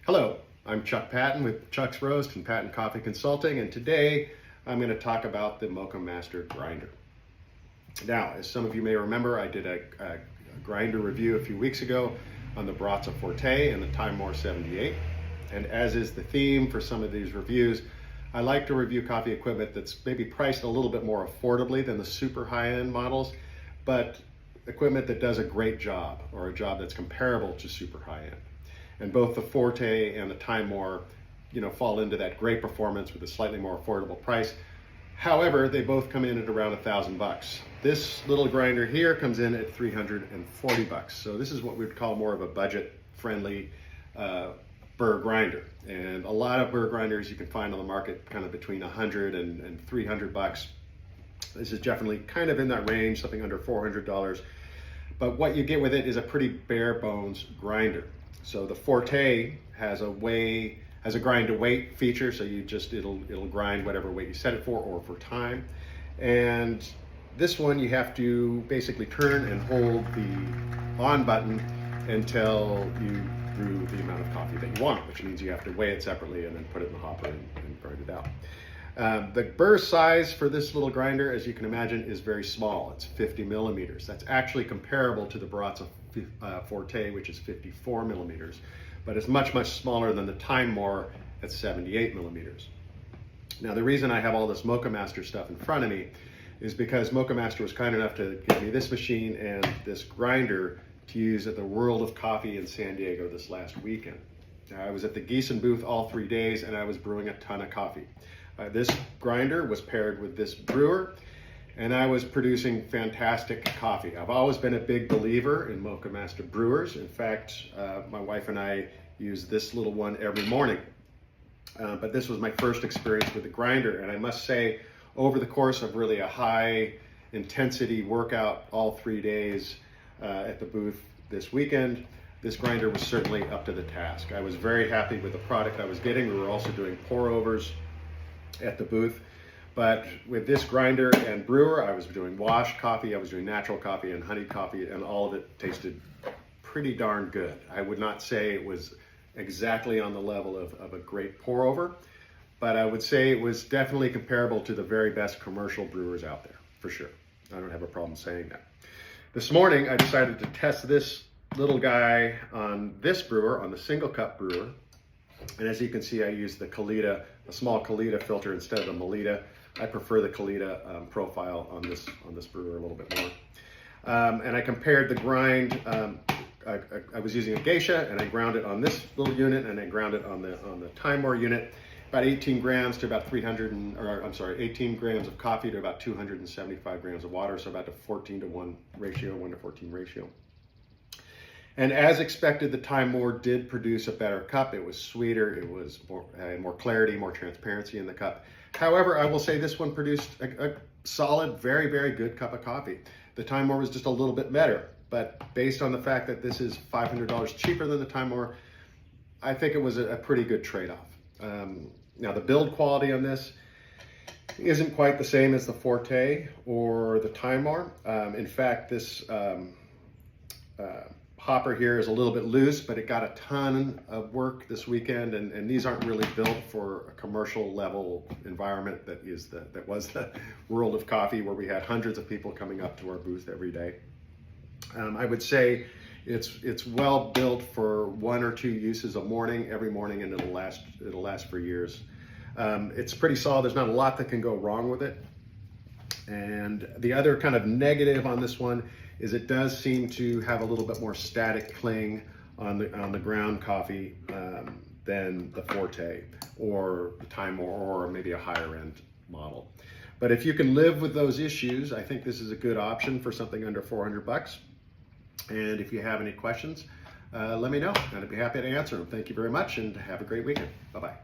Hello, I'm Chuck Patton with Chuck's Roast and Patton Coffee Consulting, and today I'm going to talk about the Moccamaster grinder. Now, as some of you may remember, I did a grinder review a few weeks ago on the Baratza Forte and the Timemore 78, and as is the theme for some of these reviews, I like to review coffee equipment that's maybe priced a little bit more affordably than the super high-end models, but equipment that does a great job, or a job that's comparable to super high-end. And both the Forte and the Timemore, fall into that great performance with a slightly more affordable price. However, they both come in at around $1,000. This little grinder here comes in at $340. So this is what we'd call more of a budget-friendly Burr grinder. And a lot of Burr grinders you can find on the market kind of between $100 and $300. This is definitely kind of in that range, something under $400. But what you get with it is a pretty bare bones grinder. So the Forte has a grind to weight feature, so it'll grind whatever weight you set it for or for time. And this one you have to basically turn and hold the on button until you brew the amount of coffee that you want, which means you have to weigh it separately and then put it in the hopper and grind it out. The Burr size for this little grinder, as you can imagine, is very small. It's 50 millimeters. That's actually comparable to the Baratza Forte, which is 54 millimeters, but it's much, much smaller than the Timemore at 78 millimeters. Now, the reason I have all this Moccamaster stuff in front of me is because Moccamaster was kind enough to give me this machine and this grinder to use at the World of Coffee in San Diego this last weekend. Now, I was at the Gießen booth all 3 days and I was brewing a ton of coffee. This grinder was paired with this brewer, and I was producing fantastic coffee. I've always been a big believer in Moccamaster brewers. In fact, my wife and I use this little one every morning. But this was my first experience with the grinder, and I must say, over the course of really a high intensity workout all 3 days at the booth this weekend, this grinder was certainly up to the task. I was very happy with the product I was getting. We were also doing pour overs at the booth. But with this grinder and brewer, I was doing washed coffee, I was doing natural coffee and honey coffee, and all of it tasted pretty darn good. I would not say it was exactly on the level of a great pour over, but I would say it was definitely comparable to the very best commercial brewers out there, for sure. I don't have a problem saying that. This morning, I decided to test this little guy on this brewer, on the single cup brewer. And as you can see, I used the Kalita, a small Kalita filter instead of the Melita. I prefer the Kalita profile on this brewer a little bit more. And I compared the grind. I was using a geisha, and I ground it on this little unit, and I ground it on the Timemore unit. About 18 grams to about 18 grams of coffee to about 275 grams of water, so about a 14 to 1 ratio, 1 to 14 ratio. And as expected, the Timemore did produce a better cup. It was sweeter, it was more clarity, more transparency in the cup. However, I will say this one produced a solid, very, very good cup of coffee. The Timemore was just a little bit better, but based on the fact that this is $500 cheaper than the Timemore, I think it was a pretty good trade-off. Now, the build quality on this isn't quite the same as the Forte or the Timemore. In fact, this hopper here is a little bit loose, but it got a ton of work this weekend, and these aren't really built for a commercial level environment that was the World of Coffee, where we had hundreds of people coming up to our booth every day. I would say it's well built for 1 or 2 uses a morning, every morning, and it'll last for years. It's pretty solid. There's not a lot that can go wrong with it. And the other kind of negative on this one is it does seem to have a little bit more static cling on the ground coffee than the Forte or the Timemore or maybe a higher end model. But if you can live with those issues, I think this is a good option for something under $400. And if you have any questions, let me know, and I'd be happy to answer them. Thank you very much, and have a great weekend. Bye-bye.